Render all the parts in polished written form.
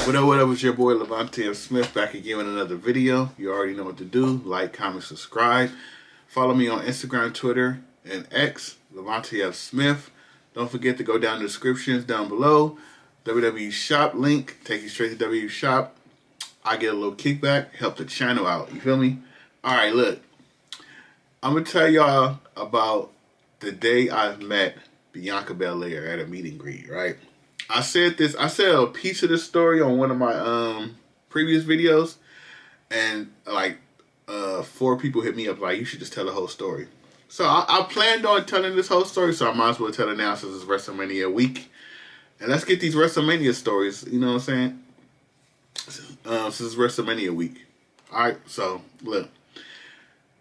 What up, it's your boy Lavonte Smith back again with another video. You already know what to do. Like, comment, subscribe. Follow me on Instagram, Twitter, and X, Lavonte F. Smith. Don't forget to go down in the descriptions down below. WWE Shop link, take you straight to WWE Shop. I get a little kickback, help the channel out. You feel me? Alright, look. I'm going to tell y'all about the day I met Bianca Belair at a meet and greet, right? I said a piece of this story on one of my previous videos, and like 4 people hit me up like, you should just tell the whole story. So I planned on telling this whole story, so I might as well tell it now since it's Wrestlemania week. And let's get these Wrestlemania stories, you know what I'm saying? Since it's Wrestlemania week. Alright, so look.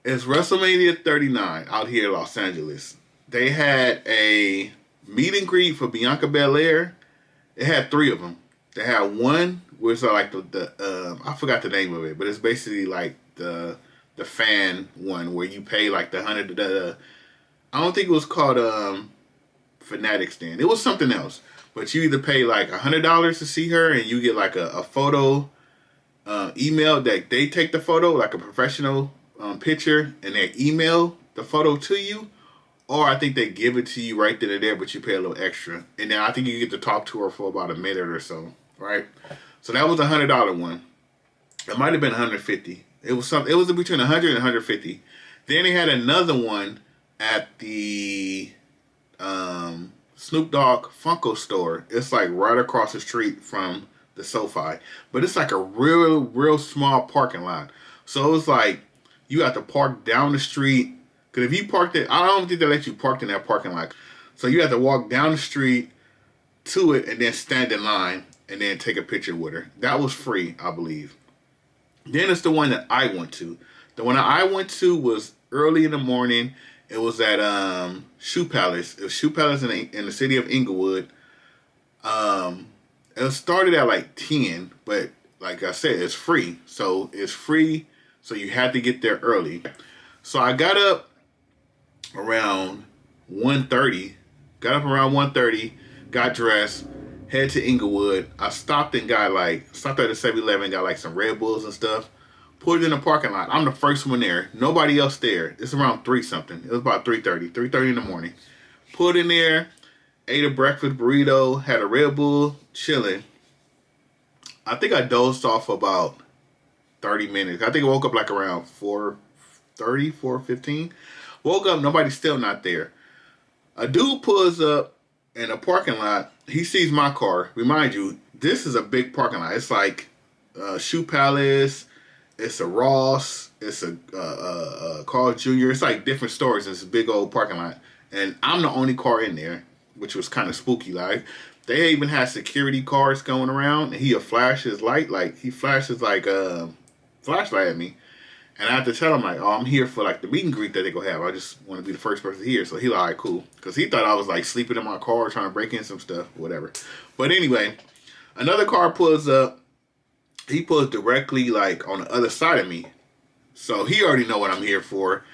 It's WrestleMania 39 out here in Los Angeles. They had a meet and greet for Bianca Belair. It had 3 of them. They had one where it's like the I forgot the name of it, but it's basically like the fan one where you pay like the $100. I don't think it was called Fanatic Stand. It was something else, but you either pay like $100 to see her, and you get like a photo email that they take the photo, like a professional picture, and they email the photo to you. Or I think they give it to you right then and there, but you pay a little extra. And then I think you get to talk to her for about a minute or so, right? So that was a $100 one. It might have been $150. It was something. It was between $100 and $150. Then they had another one at the Snoop Dogg Funko store. It's like right across the street from the SoFi, but it's like a real small parking lot. So it was like you have to park down the street. Because if you parked it, I don't think they let you park in that parking lot. So you have to walk down the street to it and then stand in line and then take a picture with her. That was free, I believe. Then it's the one that I went to. The one that I went to was early in the morning. It was at Shoe Palace. It was Shoe Palace in the city of Inglewood. It started at like 10, but like I said, it's free. So it's free, so you had to get there early. So I got up around 1:30, got dressed, head to Inglewood. I stopped at a 7-Eleven, got like some Red Bulls and stuff, put it in the parking lot. I'm the first one there, nobody else there. It's around 3 something. It was about 3:30 in the morning. Put in there, ate a breakfast burrito, had a Red Bull, chilling. I think I dozed off for about 30 minutes. I think I woke up like around 4:30, 4:15. Woke up, nobody's still not there. A dude pulls up in a parking lot. He sees my car. Remind you, this is a big parking lot. It's like Shoe Palace. It's a Ross. It's a Carl Jr. It's like different stores. It's a big old parking lot. And I'm the only car in there, which was kind of spooky. Like, they even had security cars going around. And he'll flash his light. Like, he flashes like a flashlight at me. And I have to tell him, like, oh, I'm here for, like, the meet and greet that they go have. I just want to be the first person here. So he like, all right, cool. Because he thought I was, like, sleeping in my car trying to break in some stuff, whatever. But anyway, another car pulls up. He pulls directly, like, on the other side of me. So he already know what I'm here for.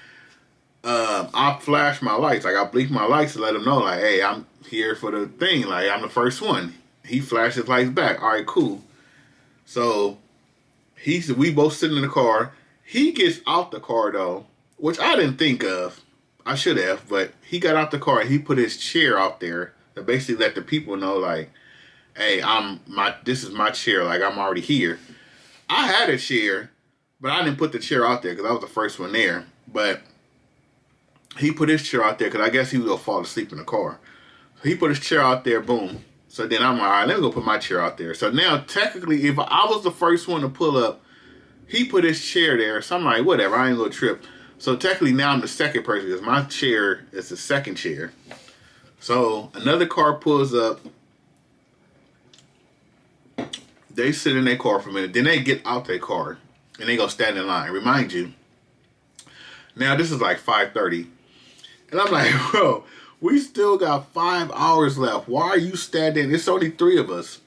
I flash my lights. Like, I blink my lights to let him know, like, hey, I'm here for the thing. Like, I'm the first one. He flashed his lights back. All right, cool. So we both sitting in the car. He gets out the car, though, which I didn't think of. I should have, but he got out the car and he put his chair out there to basically let the people know, like, hey, this is my chair. Like, I'm already here. I had a chair, but I didn't put the chair out there because I was the first one there. But he put his chair out there because I guess he was going to fall asleep in the car. So he put his chair out there, boom. So then I'm like, all right, let me go put my chair out there. So now, technically, if I was the first one to pull up, he put his chair there, so I'm like, whatever, I ain't gonna trip. So technically now I'm the second person because my chair is the second chair. So another car pulls up. They sit in their car for a minute. Then they get out their car and they go stand in line. Remind you, now this is like 5:30. And I'm like, bro, we still got 5 hours left. Why are you standing? It's only 3 of us.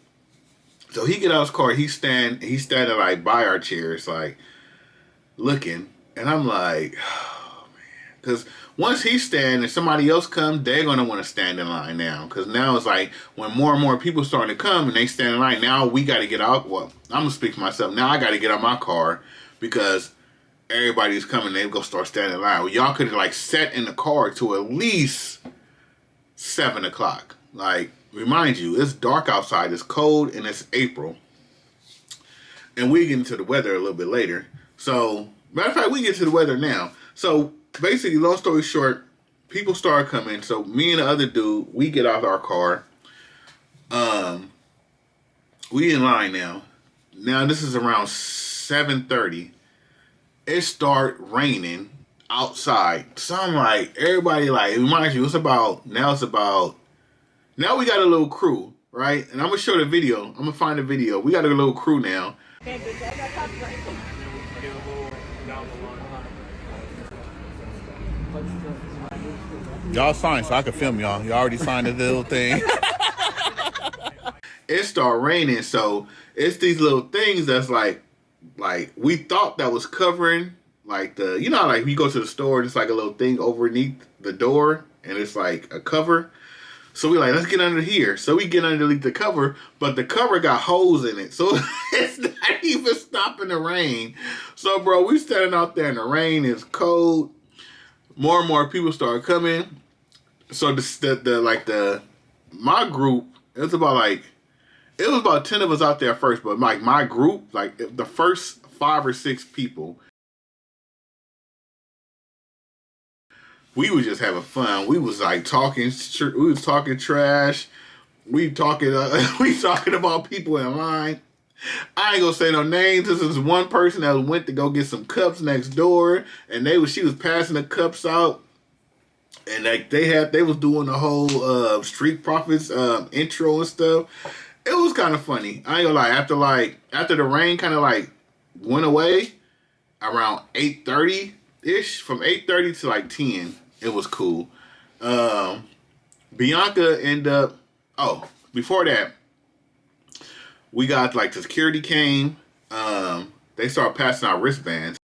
So he get out of his car, he's standing like by our chairs, like looking, and I'm like, oh man. Because once he stand and somebody else comes, they're going to want to stand in line now. Because now it's like when more and more people starting to come and they stand in line, now we got to get out. Well, I'm going to speak for myself. Now I got to get out my car because everybody's coming. They're going to start standing in line. Well, y'all could have like set in the car to at least 7 o'clock. Like, remind you, it's dark outside, it's cold, and it's April. And we get into the weather a little bit later. So, matter of fact, we get to the weather now. So, basically, long story short, people start coming. So, me and the other dude, we get out of our car. We in line now. Now, this is around 7:30. It start raining outside. So, I'm like, everybody like, it reminds you, now we got a little crew, right? And I'm going to show the video. I'm going to find the video. We got a little crew now. Y'all signed so I can film y'all. Y'all already signed the little thing. It started raining, so it's these little things that's like we thought that was covering, like like you go to the store and it's like a little thing underneath the door and it's like a cover. So we like, let's get under here. So we get underneath the cover, but the cover got holes in it. So it's not even stopping the rain. So, bro, we standing out there in the rain. It's cold. More and more people start coming. So my group, it was about 10 of us out there first, but like my group, like the first 5 or 6 people, we was just having fun. We was like talking trash. We talking about people in line. I ain't gonna say no names. This is one person that went to go get some cups next door, and she was passing the cups out, and like they was doing the whole Street Profits intro and stuff. It was kind of funny. I ain't gonna lie. After the rain kind of like went away around 8:30 ish, from 8:30 to like 10. It was cool. Bianca ended up... Oh, before that, we got like the security came. They started passing out wristbands.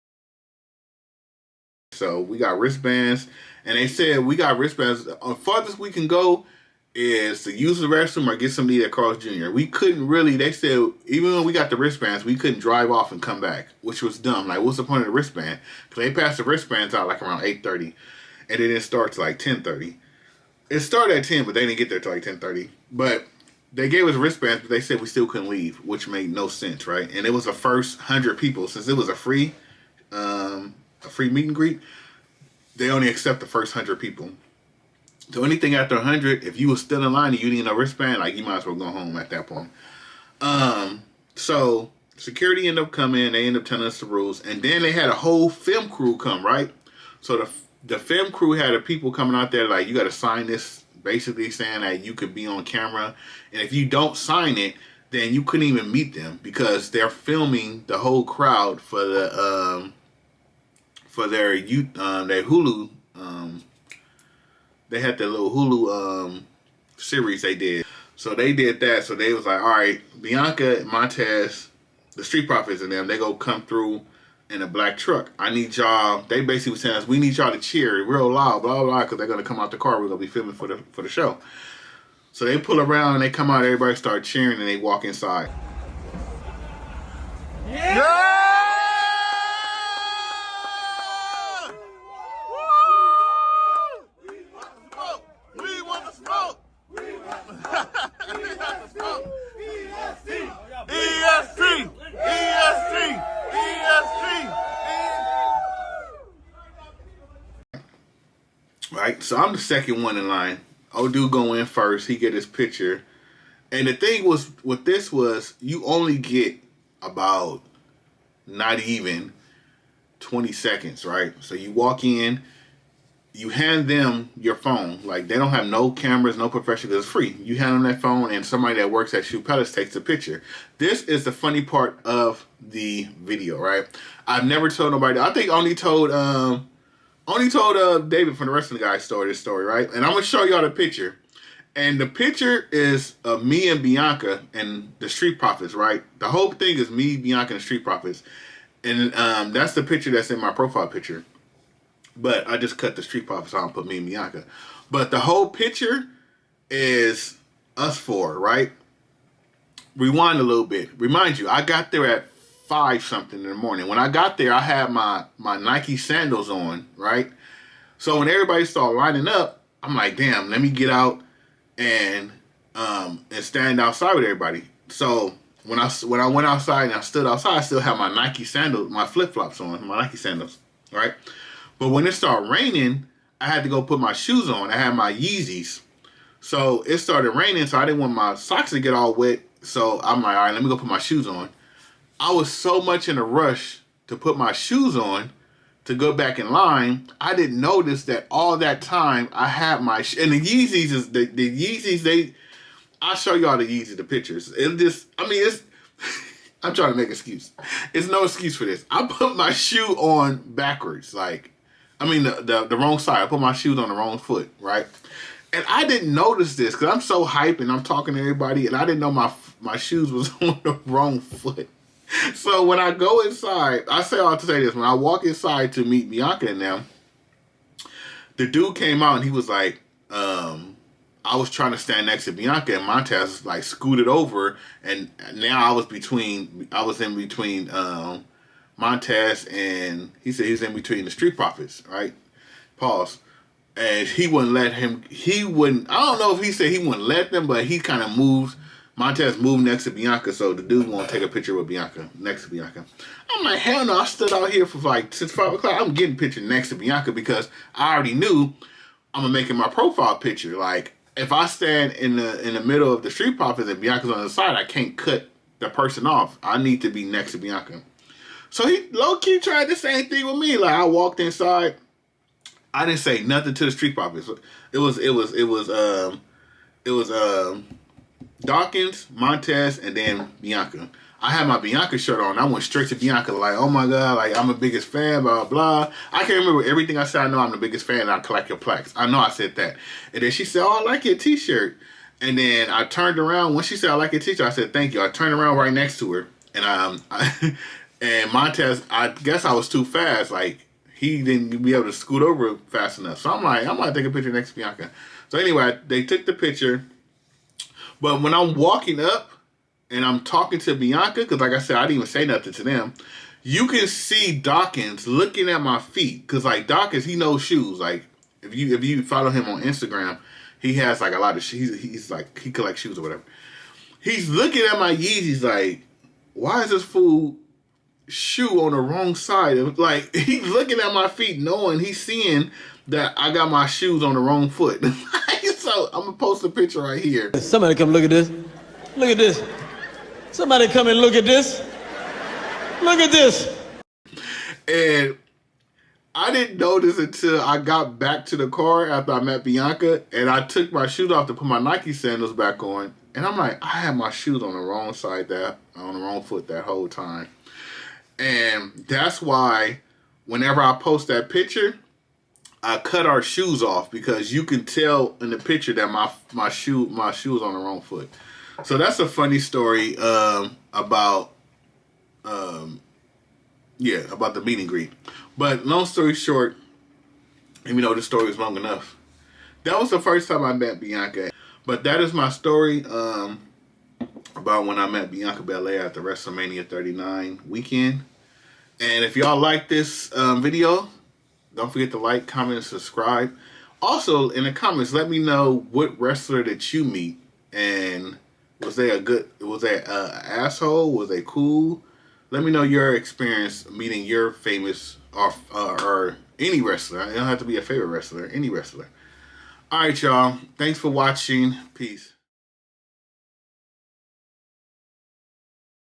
So we got wristbands. And they said we got wristbands. The farthest we can go is to use the restroom or get some to eat at Carl's Jr. We couldn't really... They said even when we got the wristbands, we couldn't drive off and come back, which was dumb. Like, what's the point of the wristband? Because they passed the wristbands out like around 8:30. And it didn't start till like 10:30. It started at 10, but they didn't get there till like 10:30. But they gave us wristbands, but they said we still couldn't leave, which made no sense, right? And it was the first 100 people. Since it was a free meet and greet, they only accept the first 100 people. So anything after 100, if you was still in line and you didn't have a wristband, like, you might as well go home at that point. So security ended up coming. They ended up telling us the rules. And then they had a whole film crew come, right? So the film crew had the people coming out there like, you got to sign this, basically saying that you could be on camera. And if you don't sign it, then you couldn't even meet them because they're filming the whole crowd for the for their Hulu. They had their little Hulu series they did. So they did that. So they was like, all right, Bianca, Montez, the Street Profits and them, they go come through in a black truck. I need y'all. They basically was saying, we need y'all to cheer real loud, blah, blah, blah, because they're going to come out the car. We're going to be filming for the show. So they pull around and they come out. Everybody start cheering and they walk inside. Yeah! We want the smoke! We want the smoke! EST! EST! EST! Right, so I'm the second one in line. Old dude go in first. He get his picture, and the thing was with this was you only get about not even 20 seconds, right? So you walk in, you hand them your phone. Like, they don't have no cameras, no professional. It's free. You hand them that phone, and somebody that works at Shoe Palace takes a picture. This is the funny part of the video, right? I've never told nobody. I think I only told David from the Wrestling Guy story this story, right? And I'm gonna show y'all the picture. And the picture is of me and Bianca and the Street Profits, right? The whole thing is me, Bianca, and the Street Profits. And that's the picture that's in my profile picture. But I just cut the Street Profits out and put me and Bianca. But the whole picture is us four, right? Rewind a little bit. Remind you, I got there at 5 something in the morning. When I got there, I had my Nike sandals on, right? So when everybody started lining up, I'm like, damn, let me get out and stand outside with everybody. So when I went outside and I stood outside, I still had my Nike sandals, my flip-flops on, my Nike sandals, right? But when it started raining, I had to go put my shoes on. I had my Yeezys. So it started raining, so I didn't want my socks to get all wet. So I'm like, all right, let me go put my shoes on. I was so much in a rush to put my shoes on to go back in line, I didn't notice that all that time I had my and the Yeezys is the Yeezys. I'll show y'all the Yeezys, the pictures. It just, I mean, it's. I'm trying to make an excuse. It's no excuse for this. I put my shoe on backwards, like, I mean the wrong side. I put my shoes on the wrong foot, right? And I didn't notice this because I'm so hyped and I'm talking to everybody, and I didn't know my shoes was on the wrong foot. So when I go inside, I say all to say this, when I walk inside to meet Bianca and them, the dude came out and he was like, I was trying to stand next to Bianca and Montez like scooted over, and now I was in between Montez and he said he was in between the Street Profits, right? Pause. And he wouldn't let him, I don't know if he said he wouldn't let them, but he kind of moved. Montez moved next to Bianca, so the dude won't take a picture with Bianca, next to Bianca. I'm like, hell no, I stood out here for like since 5 o'clock. I'm getting a picture next to Bianca because I already knew I'm gonna make it my profile picture. Like, if I stand in the middle of the Street Profits and Bianca's on the side, I can't cut the person off. I need to be next to Bianca. So he low-key tried the same thing with me. Like, I walked inside. I didn't say nothing to the Street Profits. It was Dawkins, Montez, and then Bianca. I had my Bianca shirt on. I went straight to Bianca like, oh my God, like, I'm the biggest fan, blah, blah. I can't remember everything I said. I know I'm the biggest fan and I collect your plaques. I know I said that. And then she said, oh, I like your t-shirt. And then I turned around. When she said, I like your t-shirt, I said, thank you. I turned around right next to her. And and Montez, I guess I was too fast. Like, he didn't be able to scoot over fast enough. So I'm like, I'm going to take a picture next to Bianca. So anyway, they took the picture. But when I'm walking up and I'm talking to Bianca, because like I said, I didn't even say nothing to them, you can see Dawkins looking at my feet. Because like Dawkins, he knows shoes. Like, if you follow him on Instagram, he has like a lot of shoes. He's like, he collects shoes or whatever. He's looking at my Yeezys like, why is this fool shoe on the wrong side? Like, he's looking at my feet knowing he's seeing that I got my shoes on the wrong foot. So I'm gonna post a picture right here. Somebody come look at this. Look at this. Somebody come and look at this. Look at this. And I didn't notice until I got back to the car after I met Bianca, and I took my shoes off to put my Nike sandals back on. And I'm like, I had my shoes on the wrong side, on the wrong foot that whole time. And that's why whenever I post that picture, I cut our shoes off, because you can tell in the picture that my shoe was on the wrong foot. So that's a funny story about the meet and greet. But long story short, even though the story was long enough, that was the first time I met Bianca. But that is my story about when I met Bianca Belair at the Wrestlemania 39 weekend. And if y'all like this video, don't forget to like, comment, and subscribe. Also, in the comments, let me know what wrestler that you meet, and was they an asshole? Was they cool? Let me know your experience meeting your famous or any wrestler. It don't have to be a favorite wrestler, any wrestler. All right, y'all. Thanks for watching. Peace.